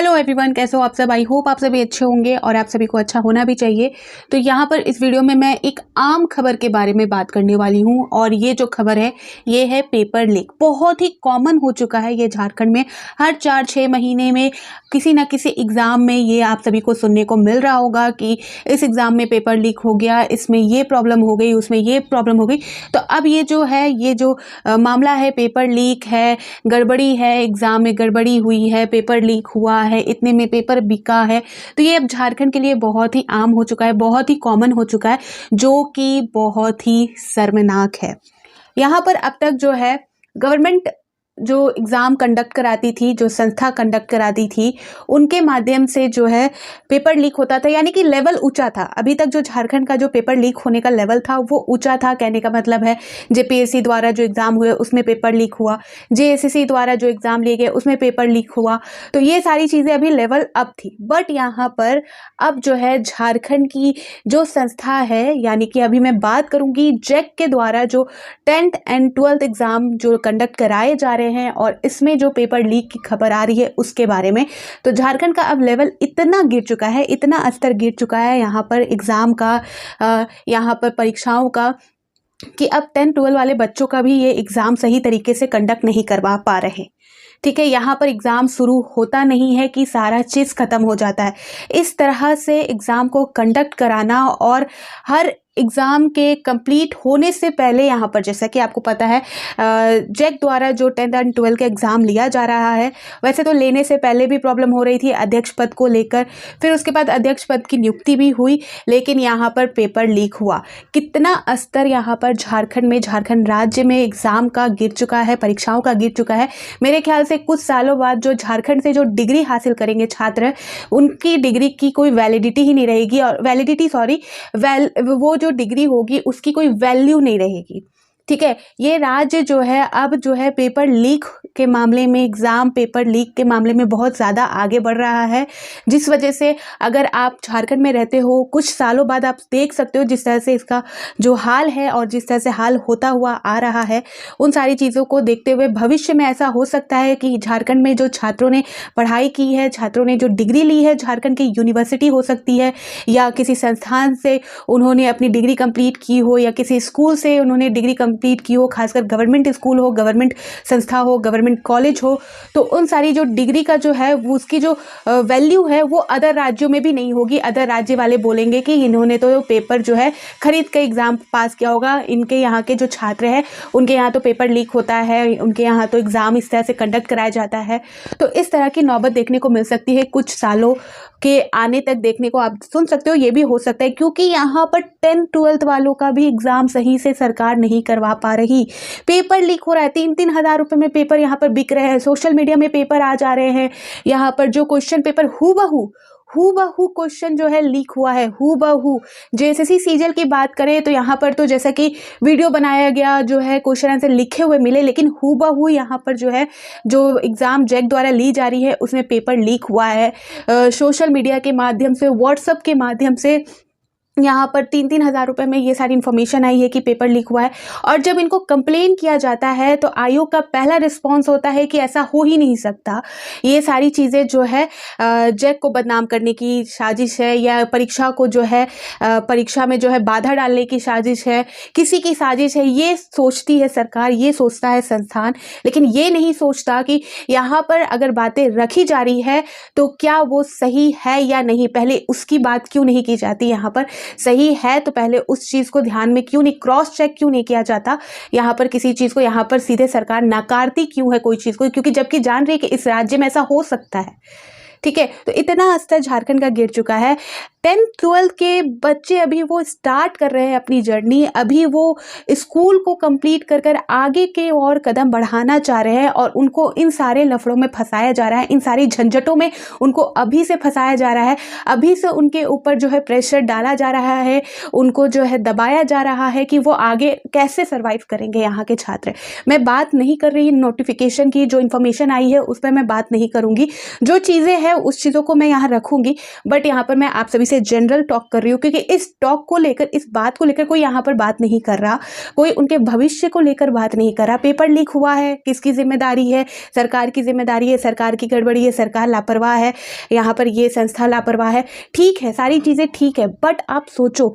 Hello everyone, कैसे हो आप सब। आई होप आप सभी अच्छे होंगे और आप सभी को अच्छा होना भी चाहिए। तो यहाँ पर इस वीडियो में मैं एक आम खबर के बारे में बात करने वाली हूँ और ये जो खबर है ये है पेपर लीक। बहुत ही कॉमन हो चुका है ये झारखंड में। हर 4-6 महीने में किसी ना किसी एग्ज़ाम में ये आप सभी को सुनने को मिल रहा होगा कि इस एग्ज़ाम में पेपर लीक हो गया, इसमें ये प्रॉब्लम हो गई, उसमें ये प्रॉब्लम हो गई। तो अब ये जो मामला है, पेपर लीक है, गड़बड़ी है, एग्ज़ाम में गड़बड़ी हुई है, पेपर लीक हुआ है, इतने में पेपर बिका है। तो ये अब झारखंड के लिए बहुत ही आम हो चुका है, बहुत ही कॉमन हो चुका है, जो कि बहुत ही शर्मनाक है। यहाँ पर अब तक जो है गवर्नमेंट जो एग्ज़ाम कंडक्ट कराती थी, जो संस्था कंडक्ट कराती थी, उनके माध्यम से जो है पेपर लीक होता था, यानी कि लेवल ऊंचा था। अभी तक जो झारखंड का जो पेपर लीक होने का लेवल था वो ऊंचा था। कहने का मतलब है जेपीएससी द्वारा जो एग्ज़ाम हुए उसमें पेपर लीक हुआ, जेएसएससी द्वारा जो एग्ज़ाम लिए गए उसमें पेपर लीक हुआ। तो ये सारी चीज़ें अभी लेवल अप थी। बट यहाँ पर अब जो है झारखंड की जो संस्था है, यानी कि अभी मैं बात करूँगी जैक के द्वारा जो 10th एंड 12th एग्ज़ाम जो कंडक्ट कराए जा रहे हैं और इसमें जो पेपर लीक की खबर आ रही है उसके बारे में। तो झारखंड का अब लेवल इतना गिर चुका है, इतना स्तर गिर चुका है यहाँ पर एग्ज़ाम का, यहाँ पर परीक्षाओं का, कि अब 10-12 वाले बच्चों का भी ये एग्ज़ाम सही तरीके से कंडक्ट नहीं करवा पा रहे। ठीक है, यहाँ पर एग्ज़ाम शुरू होता नहीं है कि सारा चीज़ ख़त्म हो जाता है। इस तरह से एग्ज़ाम को कंडक्ट कराना और हर एग्ज़ाम के कंप्लीट होने से पहले यहाँ पर, जैसा कि आपको पता है, जैक द्वारा जो 10th एंड 12th का एग्ज़ाम लिया जा रहा है, वैसे तो लेने से पहले भी प्रॉब्लम हो रही थी अध्यक्ष पद को लेकर, फिर उसके बाद अध्यक्ष पद की नियुक्ति भी हुई, लेकिन यहाँ पर पेपर लीक हुआ। कितना स्तर यहाँ पर झारखंड में, झारखंड राज्य में एग्ज़ाम का गिर चुका है, परीक्षाओं का गिर चुका है। मेरे ख्याल से कुछ सालों बाद जो झारखंड से जो डिग्री हासिल करेंगे छात्र, उनकी डिग्री की कोई वैलिडिटी ही नहीं रहेगी, और वो जो डिग्री होगी उसकी कोई वैल्यू नहीं रहेगी। ठीक है, ये राज्य जो है अब जो है पेपर लीक के मामले में, एग्ज़ाम पेपर लीक के मामले में बहुत ज़्यादा आगे बढ़ रहा है, जिस वजह से अगर आप झारखंड में रहते हो, कुछ सालों बाद आप देख सकते हो जिस तरह से इसका जो हाल है और जिस तरह से हाल होता हुआ आ रहा है, उन सारी चीज़ों को देखते हुए भविष्य में ऐसा हो सकता है कि झारखंड में जो छात्रों ने पढ़ाई की है, छात्रों ने जो डिग्री ली है, झारखंड की यूनिवर्सिटी हो सकती है या किसी संस्थान से उन्होंने अपनी डिग्री कंप्लीट की हो, या किसी स्कूल से उन्होंने डिग्री कंप्लीट की हो, खासकर गवर्नमेंट स्कूल हो, गवर्नमेंट संस्था हो, गवर्नमेंट कॉलेज हो, तो उन सारी जो डिग्री का जो है वो उसकी जो वैल्यू है वो अदर राज्यों में भी नहीं होगी। अदर राज्य वाले बोलेंगे कि इन्होंने तो पेपर जो है खरीद के एग्ज़ाम पास किया होगा, इनके यहाँ के जो छात्र हैं उनके यहाँ तो पेपर लीक होता है, उनके यहाँ तो एग्ज़ाम इस तरह से कंडक्ट कराया जाता है। तो इस तरह की नौबत देखने को मिल सकती है, कुछ सालों के आने तक देखने को आप सुन सकते हो। ये भी हो सकता है क्योंकि यहाँ पर 10th-12th वालों का भी एग्ज़ाम सही से सरकार नहीं करवा पा रही। पेपर लीक हो रहा है, 3-3 हज़ार रुपये में पेपर यहाँ पर बिक रहे हैं, सोशल मीडिया में पेपर आ जा रहे हैं। यहाँ पर जो क्वेश्चन पेपर हूबहू क्वेश्चन जो है लीक हुआ है, हूबहू। जेएसएससी सीजीएल की बात करें तो यहाँ पर तो जैसा कि वीडियो बनाया गया जो है क्वेश्चन आंसर लिखे हुए मिले, लेकिन हूबहू यहाँ पर जो है जो एग्ज़ाम जैक द्वारा ली जा रही है उसमें पेपर लीक हुआ है। सोशल मीडिया के माध्यम से, व्हाट्सएप के माध्यम से यहाँ पर 3-3 हज़ार रुपये में ये सारी इन्फॉर्मेशन आई है कि पेपर लीक हुआ है। और जब इनको कंप्लेन किया जाता है तो आयोग का पहला रिस्पांस होता है कि ऐसा हो ही नहीं सकता, ये सारी चीज़ें जो है जैक को बदनाम करने की साजिश है, या परीक्षा को जो है परीक्षा में जो है बाधा डालने की साजिश है, किसी की साजिश है, ये सोचती है सरकार, ये सोचता है संस्थान। लेकिन ये नहीं सोचता कि यहाँ पर अगर बातें रखी जा रही है तो क्या वो सही है या नहीं, पहले उसकी बात क्यों नहीं की जाती। यहाँ पर सही है तो पहले उस चीज़ को ध्यान में क्यों नहीं, क्रॉस चेक क्यों नहीं किया जाता। यहाँ पर किसी चीज़ को यहाँ पर सीधे सरकार नकारती क्यों है कोई चीज़ को, क्योंकि जबकि जान रही है कि इस राज्य में ऐसा हो सकता है। ठीक है, तो इतना स्तर झारखंड का गिर चुका है। 10th-12th के बच्चे अभी वो स्टार्ट कर रहे हैं अपनी जर्नी, अभी वो स्कूल को कंप्लीट कर आगे के और कदम बढ़ाना चाह रहे हैं, और उनको इन सारे लफड़ों में फंसाया जा रहा है, इन सारी झंझटों में उनको अभी से फंसाया जा रहा है, अभी से उनके ऊपर जो है प्रेशर डाला जा रहा है, उनको जो है दबाया जा रहा है कि वो आगे कैसे सर्वाइव करेंगे यहाँ के छात्र। मैं बात नहीं कर रही नोटिफिकेशन की, जो इन्फॉर्मेशन आई है उस पर मैं बात नहीं करूँगी, जो चीज़ें हैं उस चीज़ों को मैं यहाँ रखूँगी, बट यहाँ पर मैं आप सभी से जनरल टॉक कर रही हूँ, क्योंकि इस टॉक को लेकर, इस बात को लेकर कोई यहाँ पर बात नहीं कर रहा, कोई उनके भविष्य को लेकर बात नहीं कर रहा। पेपर लीक हुआ है, किसकी जिम्मेदारी है? सरकार की जिम्मेदारी है, सरकार की गड़बड़ी है, सरकार लापरवाह है, यहाँ पर ये संस्था लापरवाह है। ठीक है, सारी चीज़ें ठीक है, बट आप सोचो,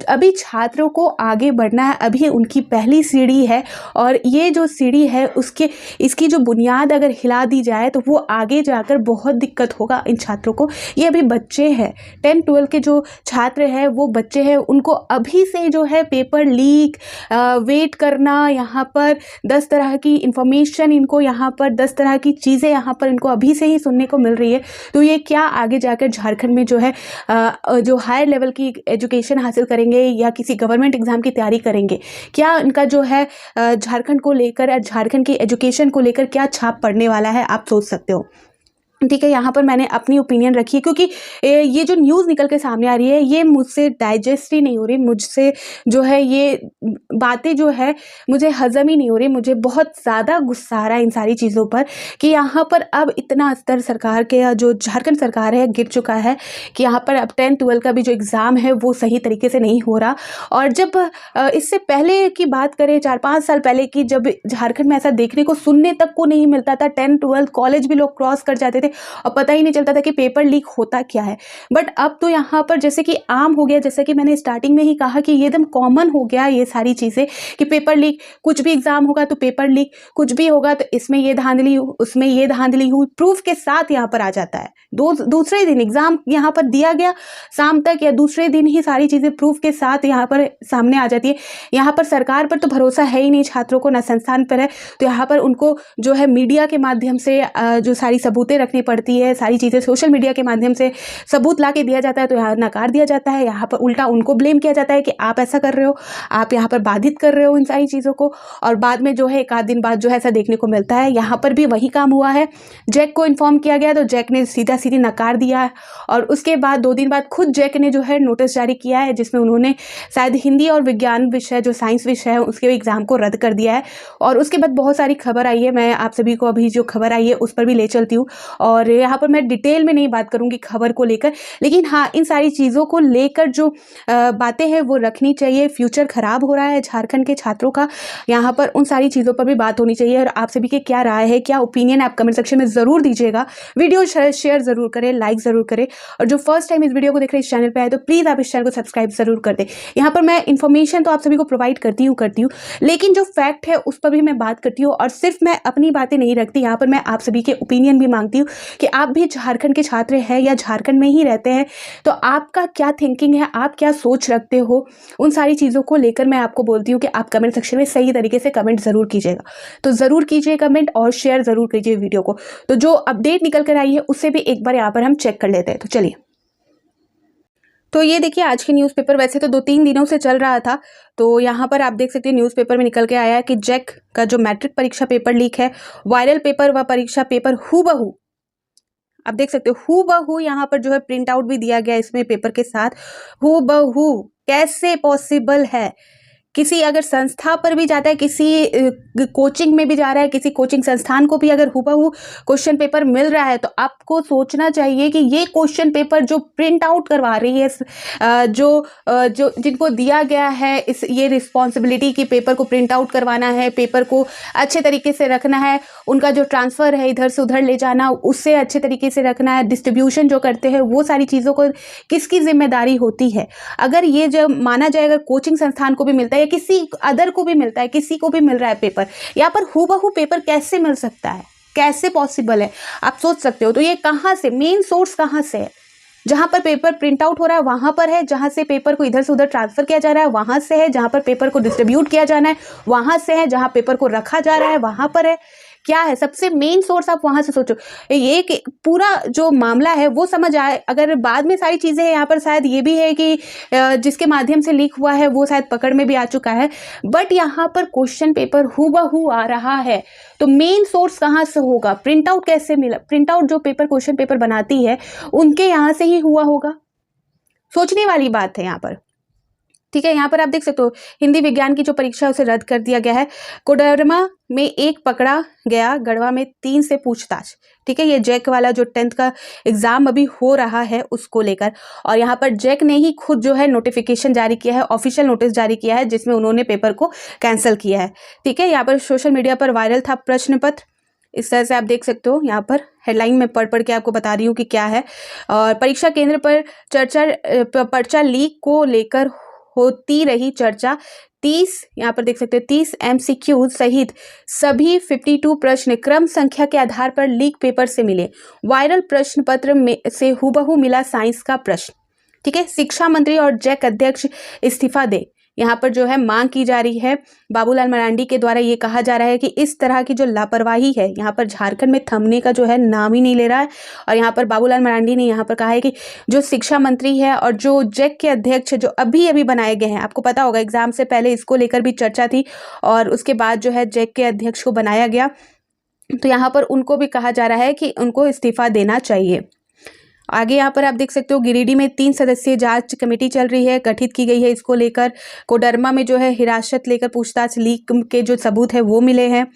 अभी छात्रों को आगे बढ़ना है, अभी उनकी पहली सीढ़ी है, और ये जो सीढ़ी है इसकी जो बुनियाद अगर हिला दी जाए तो वो आगे जाकर बहुत दिक्कत होगा इन छात्रों को। ये अभी बच्चे हैं, 10-12 के जो छात्र हैं वो बच्चे हैं, उनको अभी से जो है पेपर लीक, वेट करना, यहाँ पर 10 तरह की इंफॉर्मेशन, इनको यहाँ पर 10 तरह की चीज़ें यहाँ पर इनको अभी से ही सुनने को मिल रही है। तो ये क्या आगे जाकर झारखंड में जो है जो हायर लेवल की एजुकेशन हासिल करेंगे या किसी गवर्नमेंट एग्जाम की तैयारी करेंगे, क्या इनका जो है झारखंड को लेकर, झारखंड की एजुकेशन को लेकर क्या छाप पड़ने वाला है, आप सोच सकते हो। ठीक है, यहाँ पर मैंने अपनी ओपिनियन रखी है, क्योंकि ये जो न्यूज़ निकल के सामने आ रही है ये मुझसे डाइजेस्ट ही नहीं हो रही, मुझसे जो है ये बातें जो है मुझे हजम ही नहीं हो रही। मुझे बहुत ज़्यादा गुस्सा आ रहा है इन सारी चीज़ों पर कि यहाँ पर अब इतना स्तर सरकार के, या जो झारखंड सरकार है, गिर चुका है कि यहाँ पर अब 10-12 का भी जो एग्ज़ाम है वो सही तरीके से नहीं हो रहा। और जब इससे पहले की बात करें, 4-5 साल पहले की, जब झारखंड में ऐसा देखने को, सुनने तक को नहीं मिलता था, 10-12 कॉलेज भी लोग क्रॉस कर जाते थे और पता ही नहीं चलता था कि पेपर लीक होता क्या है। बट अब तो यहाँ पर जैसे कि आम हो गया, जैसे कि मैंने स्टार्टिंग में ही कहा कि ये एकदम कॉमन हो गया ये सारी चीज़ें कि पेपर लीक, कुछ भी एग्जाम होगा तो पेपर लीक, कुछ भी होगा तो इसमें ये धांधली, उसमें ये धांधली हुई, प्रूफ के साथ यहाँ पर आ जाता है। दूसरे दिन एग्जाम यहाँ पर दिया गया शाम तक, या दूसरे दिन ही सारी चीज़ें प्रूफ के साथ यहाँ पर सामने आ जाती है। यहाँ पर सरकार पर तो भरोसा है ही नहीं छात्रों को, ना संस्थान पर है, तो यहाँ पर उनको जो है मीडिया के माध्यम से जो सारी सबूतें रखनी पड़ती है, सारी चीज़ें सोशल मीडिया के माध्यम से सबूत ला के दिया जाता है, तो यहाँ नकार दिया जाता है। यहाँ पर उल्टा उनको ब्लेम किया जाता है कि आप ऐसा कर रहे हो, आप यहाँ पर बाधित कर रहे हो इन सारी चीज़ों को। और बाद में जो है एक आध दिन बाद जो है ऐसा देखने को मिलता है। यहाँ पर भी वही काम हुआ है, जैक को इन्फॉर्म किया गया तो जैक ने सीधा सीधी नकार दिया है, और उसके बाद 2 दिन बाद खुद जैक ने जो है नोटिस जारी किया है, जिसमें उन्होंने शायद हिंदी और विज्ञान विषय, जो साइंस विषय है, उसके एग्जाम को रद्द कर दिया है। और उसके बाद बहुत सारी खबर आई है, मैं आप सभी को अभी जो खबर आई है उस पर भी ले चलती हूँ, और यहाँ पर मैं डिटेल में नहीं बात करूँगी खबर को लेकर, लेकिन हाँ, इन सारी चीज़ों को लेकर जो बातें हैं वो रखनी चाहिए। फ्यूचर खराब हो रहा है झारखंड के छात्रों का, यहाँ पर उन सारी चीज़ों पर भी बात होनी चाहिए। और आप सभी के क्या राय है, क्या ओपिनियन है, आप कमेंट सेक्शन में ज़रूर दीजिएगा। वीडियो शेयर ज़रूर करें, लाइक ज़रूर करें, और जो फर्स्ट टाइम इस वीडियो को देख रहे हैं, इस चैनल पर आए तो प्लीज़ आप इस चैनल को सब्सक्राइब ज़रूर कर दें। यहाँ पर मैं इन्फॉर्मेशन तो आप सभी को प्रोवाइड करती हूँ, लेकिन जो फैक्ट है उस पर भी मैं बात करती हूँ, और सिर्फ मैं अपनी बातें नहीं रखती, यहाँ पर मैं आप सभी के ओपिनियन भी मांगती हूँ कि आप भी झारखंड के छात्र हैं या झारखंड में ही रहते हैं, तो आपका क्या थिंकिंग है, आप क्या सोच रखते हो, उन सारी चीज़ों को लेकर मैं आपको बोलती हूँ कि आप कमेंट सेक्शन में सही तरीके से कमेंट ज़रूर कीजिएगा। तो ज़रूर कीजिए कमेंट, और शेयर ज़रूर कीजिए वीडियो को। तो जो अपडेट निकल कर आई है उससे भी एक बार यहाँ पर हम चेक कर लेते हैं। तो चलिए, तो ये देखिए आज के न्यूज़पेपर, वैसे तो 2-3 दिनों से चल रहा था, तो यहाँ पर आप देख सकते हैं न्यूज़पेपर में निकल के आया है कि जैक का जो मैट्रिक परीक्षा पेपर लीक है, वायरल पेपर व परीक्षा पेपर हूबहू, आप देख सकते हो हूबहू, यहाँ पर जो है प्रिंट आउट भी दिया गया इसमें पेपर के साथ। हूबहू कैसे पॉसिबल है? किसी अगर संस्था पर भी जाता है, किसी कोचिंग में भी जा रहा है, किसी कोचिंग संस्थान को भी अगर हूबहू क्वेश्चन पेपर मिल रहा है, तो आपको सोचना चाहिए कि ये क्वेश्चन पेपर जो प्रिंट आउट करवा रही है, जो जिनको दिया गया है ये रिस्पॉन्सिबिलिटी कि पेपर को प्रिंट आउट करवाना है, पेपर को अच्छे तरीके से रखना है, उनका जो ट्रांसफ़र है इधर से उधर ले जाना, उससे अच्छे तरीके से रखना है, डिस्ट्रीब्यूशन जो करते हैं वो सारी चीज़ों को किसकी जिम्मेदारी होती है? अगर ये जब माना जाए, अगर कोचिंग संस्थान को भी मिलता है, किसी अदर को भी मिलता है, किसी को भी मिल रहा है पेपर, यहाँ पर हूबहू पेपर कैसे मिल सकता है? कैसे पॉसिबल है? आप सोच सकते हो। तो ये कहाँ से, मेन सोर्स कहाँ से है? जहाँ पर पेपर प्रिंट आउट हो रहा है वहाँ पर है, जहाँ से पेपर को इधर से उधर ट्रांसफ़र किया जा रहा है वहाँ से है, जहाँ पर पेपर को डिस्ट्रीब्यूट किया जाना है वहाँ से है, जहाँ पेपर को रखा जा रहा है वहाँ पर है। क्या है सबसे मेन सोर्स? आप वहाँ से सोचो। ये पूरा जो मामला है वो समझ आए। अगर बाद में सारी चीज़ें हैं, यहाँ पर शायद ये भी है कि जिसके माध्यम से लीक हुआ है वो शायद पकड़ में भी आ चुका है, बट यहाँ पर क्वेश्चन पेपर हूबहू आ रहा है, तो मेन सोर्स कहाँ से होगा? प्रिंट आउट कैसे मिला? प्रिंट आउट जो पेपर क्वेश्चन पेपर बनाती है उनके यहाँ से ही हुआ होगा। सोचने वाली बात है यहाँ पर। ठीक है, यहाँ पर आप देख सकते हो हिंदी विज्ञान की जो परीक्षा है उसे रद्द कर दिया गया है। कोडरमा में 1 पकड़ा गया, गढ़वा में 3 से पूछताछ। ठीक है, ये जैक वाला जो 10th का एग्ज़ाम अभी हो रहा है उसको लेकर। और यहाँ पर जैक ने ही खुद जो है नोटिफिकेशन जारी किया है, ऑफिशियल नोटिस जारी किया है, जिसमें उन्होंने पेपर को कैंसिल किया है। ठीक है, यहाँ पर सोशल मीडिया पर वायरल था प्रश्न पत्र, इस तरह से आप देख सकते हो। यहाँ पर हेडलाइन में पढ़ के आपको बता रही हूँ कि क्या है। और परीक्षा केंद्र पर पर्चा लीक को लेकर होती रही चर्चा। 30 यहाँ पर देख सकते हैं 30 MCQ सहित सभी 52 प्रश्न क्रम संख्या के आधार पर लीक पेपर से मिले। वायरल प्रश्न पत्र में से हूबहू मिला साइंस का प्रश्न। ठीक है, शिक्षा मंत्री और जैक अध्यक्ष इस्तीफा दे, यहाँ पर जो है मांग की जा रही है। बाबूलाल मरांडी के द्वारा ये कहा जा रहा है कि इस तरह की जो लापरवाही है यहाँ पर झारखंड में थमने का जो है नाम ही नहीं ले रहा है। और यहाँ पर बाबूलाल मरांडी ने यहाँ पर कहा है कि जो शिक्षा मंत्री है और जो जैक के अध्यक्ष जो अभी अभी बनाए गए हैं, आपको पता होगा एग्जाम से पहले इसको लेकर भी चर्चा थी और उसके बाद जो है जैक के अध्यक्ष को बनाया गया, तो यहाँ पर उनको भी कहा जा रहा है कि उनको इस्तीफा देना चाहिए। आगे यहाँ पर आप देख सकते हो गिरिडीह में 3 सदस्यीय जांच कमेटी चल रही है, गठित की गई है इसको लेकर। कोडरमा में जो है हिरासत लेकर पूछताछ लीक के जो सबूत है वो मिले हैं।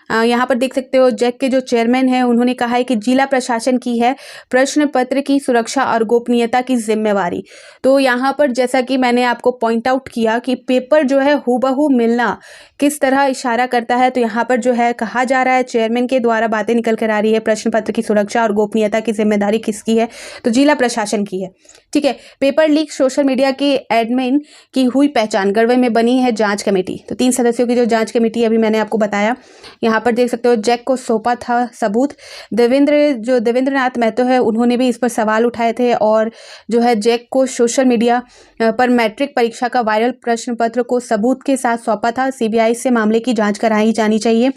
यहाँ पर देख सकते हो जैक के जो चेयरमैन हैं उन्होंने कहा है कि जिला प्रशासन की है प्रश्न पत्र की सुरक्षा और गोपनीयता की जिम्मेवारी। तो यहाँ पर जैसा कि मैंने आपको पॉइंट आउट किया कि पेपर जो है हूबहू मिलना किस तरह इशारा करता है, तो यहाँ पर जो है कहा जा रहा है चेयरमैन के द्वारा बातें निकल कर आ रही है प्रश्न पत्र की सुरक्षा और गोपनीयता की जिम्मेदारी किसकी है, तो जिला प्रशासन की है। ठीक है, पेपर लीक सोशल मीडिया के एडमिन की हुई पहचान, गढ़वे में बनी है जांच कमेटी। तो 3 सदस्यों की जो जांच कमेटी अभी मैंने आपको बताया। यहाँ पर देख सकते हो जैक को सौंपा था सबूत। देवेंद्रनाथ महतो है उन्होंने भी इस पर सवाल उठाए थे और जो है जैक को सोशल मीडिया पर मैट्रिक परीक्षा का वायरल प्रश्न पत्र को सबूत के साथ सौंपा था। सीबीआई से मामले की जांच कराई जानी चाहिए।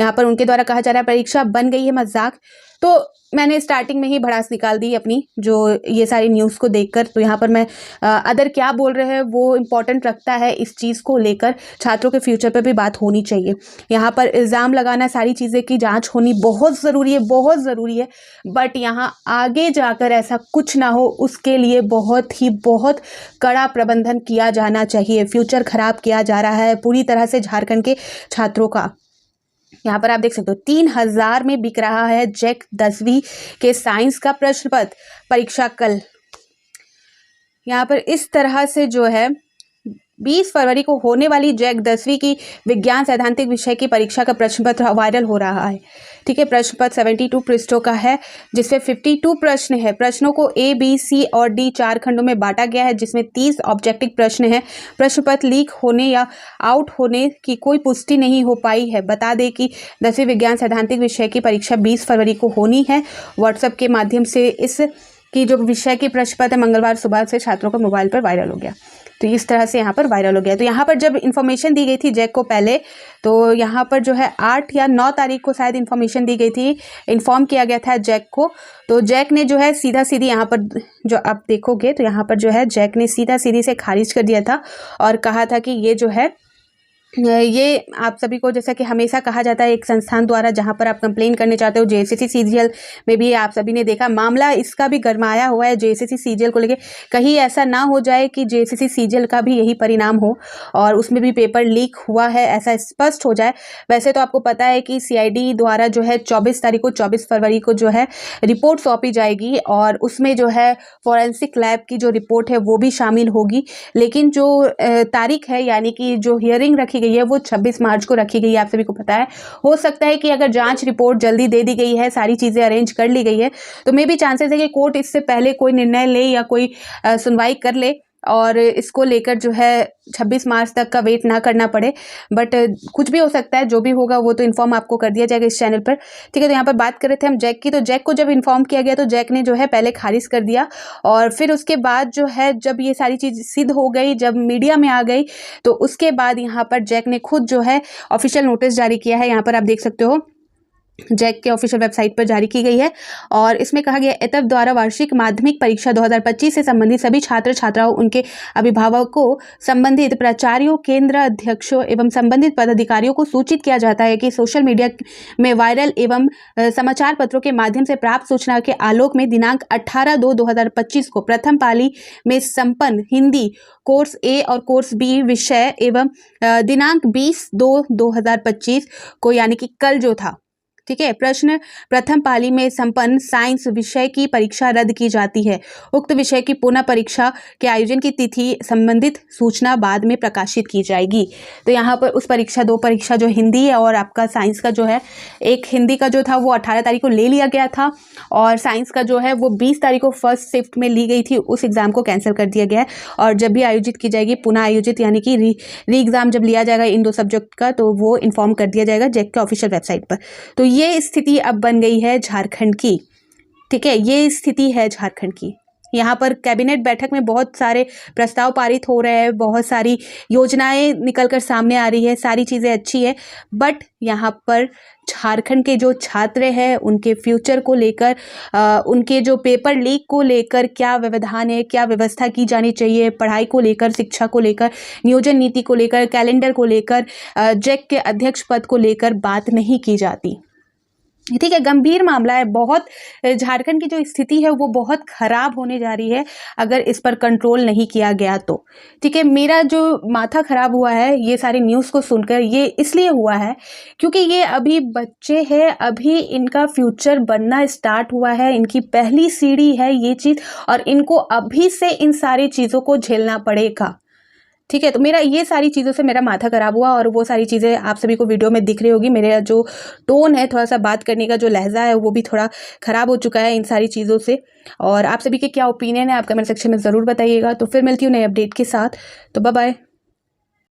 यहाँ पर उनके द्वारा कहा जा रहा है परीक्षा बन गई है मजाक। तो मैंने स्टार्टिंग में ही भड़ास निकाल दी अपनी जो ये सारी न्यूज़ को देखकर। तो यहाँ पर मैं अदर क्या बोल रहे हैं वो इम्पोर्टेंट रखता है, इस चीज़ को लेकर छात्रों के फ्यूचर पर भी बात होनी चाहिए। यहाँ पर इल्ज़ाम लगाना, सारी चीज़ें की जांच होनी बहुत ज़रूरी है, बहुत ज़रूरी है। बट यहाँ आगे जाकर ऐसा कुछ ना हो उसके लिए बहुत कड़ा प्रबंधन किया जाना चाहिए। फ्यूचर ख़राब किया जा रहा है पूरी तरह से झारखंड के छात्रों का। यहाँ पर आप देख सकते हो 3000 में बिक रहा है जैक 10वीं के साइंस का प्रश्न पत्र, परीक्षा कल। यहाँ पर इस तरह से जो है 20 फरवरी को होने वाली जैक 10वीं की विज्ञान सैद्धांतिक विषय की परीक्षा का प्रश्न पत्र वायरल हो रहा है। ठीक है, प्रश्न पत्र 72 पृष्ठों का है जिसमें 52 प्रश्न है। प्रश्नों को A, B, C और D 4 खंडों में बांटा गया है जिसमें 30 ऑब्जेक्टिव प्रश्न हैं। प्रश्न पत्र लीक होने या आउट होने की कोई पुष्टि नहीं हो पाई है। बता दें कि 10वीं विज्ञान सैद्धांतिक विषय की परीक्षा 20 फरवरी को होनी है। व्हाट्सएप के माध्यम से इस की जो विषय की प्रश्न पत्र मंगलवार सुबह से छात्रों को मोबाइल पर वायरल हो गया। तो इस तरह से यहाँ पर वायरल हो गया। तो यहाँ पर जब इन्फॉर्मेशन दी गई थी जैक को पहले, तो यहाँ पर जो है 8 या 9 तारीख को शायद इन्फॉर्मेशन दी गई थी, इन्फॉर्म किया गया था जैक को। तो जैक ने जो है सीधा सीधी यहाँ पर जो आप देखोगे तो यहाँ पर जो है जैक ने सीधा सीधी से खारिज कर दिया था और कहा था कि ये जो है ये आप सभी को जैसा कि हमेशा कहा जाता है एक संस्थान द्वारा जहां पर आप कंप्लेन करने चाहते हो, जेएसएससी सीजीएल में भी आप सभी ने देखा मामला इसका भी गरमाया हुआ है जेएसएससी सीजीएल को लेके। कहीं ऐसा ना हो जाए कि जेएसएससी सीजीएल का भी यही परिणाम हो और उसमें भी पेपर लीक हुआ है ऐसा स्पष्ट हो जाए। वैसे तो आपको पता है कि सीआईडी द्वारा जो है 24 फरवरी को जो है रिपोर्ट सौंपी जाएगी और उसमें जो है फॉरेंसिक लैब की जो रिपोर्ट है वो भी शामिल होगी। लेकिन जो तारीख है यानी कि जो हियरिंग रखी गई है वो 26 मार्च को रखी गई है, आप सभी को पता है। हो सकता है कि अगर जांच रिपोर्ट जल्दी दे दी गई है, सारी चीजें अरेंज कर ली गई है, तो मे भी चांसेस है कि कोर्ट इससे पहले कोई निर्णय ले या कोई सुनवाई कर ले और इसको लेकर जो है 26 मार्च तक का वेट ना करना पड़े। बट कुछ भी हो सकता है, जो भी होगा वो तो इन्फॉर्म आपको कर दिया जाएगा इस चैनल पर। ठीक है, तो यहाँ पर बात कर रहे थे हम जैक की। तो जैक को जब इन्फॉर्म किया गया तो जैक ने जो है पहले खारिज कर दिया और फिर उसके बाद जो है जब ये सारी चीज़ सिद्ध हो गई, जब मीडिया में आ गई, तो उसके बाद यहाँ पर जैक ने खुद जो है ऑफिशियल नोटिस जारी किया है। यहाँ पर आप देख सकते हो जैक के ऑफिशियल वेबसाइट पर जारी की गई है और इसमें कहा गया एतब द्वारा वार्षिक माध्यमिक परीक्षा 2025 से संबंधित सभी छात्र छात्राओं, उनके अभिभावकों, संबंधित प्राचार्यों, केंद्र अध्यक्षों एवं संबंधित पदाधिकारियों को सूचित किया जाता है कि सोशल मीडिया में वायरल एवं समाचार पत्रों के माध्यम से प्राप्त सूचना के आलोक में दिनांक 18/2/2025 को प्रथम पाली में संपन्न हिंदी कोर्स ए और कोर्स बी विषय एवं दिनांक 20/2/2025 को यानी कि कल जो था, ठीक है। प्रश्न, प्रथम पाली में संपन्न साइंस विषय की परीक्षा रद्द की जाती है। उक्त विषय की पुनः परीक्षा के आयोजन की तिथि संबंधित सूचना बाद में प्रकाशित की जाएगी। तो यहाँ पर उस परीक्षा, दो परीक्षा जो हिंदी है और आपका साइंस का जो है, एक हिंदी का जो था वो 18 तारीख को ले लिया गया था और साइंस का जो है वो 20 तारीख को फर्स्ट शिफ्ट में ली गई थी, उस एग्ज़ाम को कैंसिल कर दिया गया है। और जब भी आयोजित की जाएगी, पुनः आयोजित यानी कि री एग्ज़ाम जब लिया जाएगा इन दो सब्जेक्ट का, तो वो इन्फॉर्म कर दिया जाएगा जैक के ऑफिशियल वेबसाइट पर। तो ये स्थिति अब बन गई है झारखंड की। ठीक है, ये स्थिति है झारखंड की। यहाँ पर कैबिनेट बैठक में बहुत सारे प्रस्ताव पारित हो रहे हैं, बहुत सारी योजनाएं निकलकर सामने आ रही है, सारी चीज़ें अच्छी है, बट यहाँ पर झारखंड के जो छात्र हैं उनके फ्यूचर को लेकर, उनके जो पेपर लीक को लेकर क्या व्यवधान है, क्या व्यवस्था की जानी चाहिए, पढ़ाई को लेकर, शिक्षा को लेकर, नियोजन नीति को लेकर, कैलेंडर को लेकर, जैक के अध्यक्ष पद को लेकर बात नहीं की जाती। ठीक है, गंभीर मामला है बहुत। झारखंड की जो स्थिति है वो बहुत ख़राब होने जा रही है अगर इस पर कंट्रोल नहीं किया गया तो। ठीक है, मेरा जो माथा ख़राब हुआ है ये सारी न्यूज़ को सुनकर, ये इसलिए हुआ है क्योंकि ये अभी बच्चे हैं, अभी इनका फ्यूचर बनना स्टार्ट हुआ है, इनकी पहली सीढ़ी है ये चीज़, और इनको अभी से इन सारी चीज़ों को झेलना पड़ेगा। ठीक है, तो मेरा ये सारी चीज़ों से मेरा माथा ख़राब हुआ और वो सारी चीज़ें आप सभी को वीडियो में दिख रही होगी। मेरा जो टोन है, थोड़ा सा बात करने का जो लहजा है वो भी थोड़ा ख़राब हो चुका है इन सारी चीज़ों से। और आप सभी के क्या ओपिनियन है आप कमेंट सेक्शन में ज़रूर बताइएगा। तो फिर मिलती हूँ नए अपडेट के साथ। तो बाय बाय।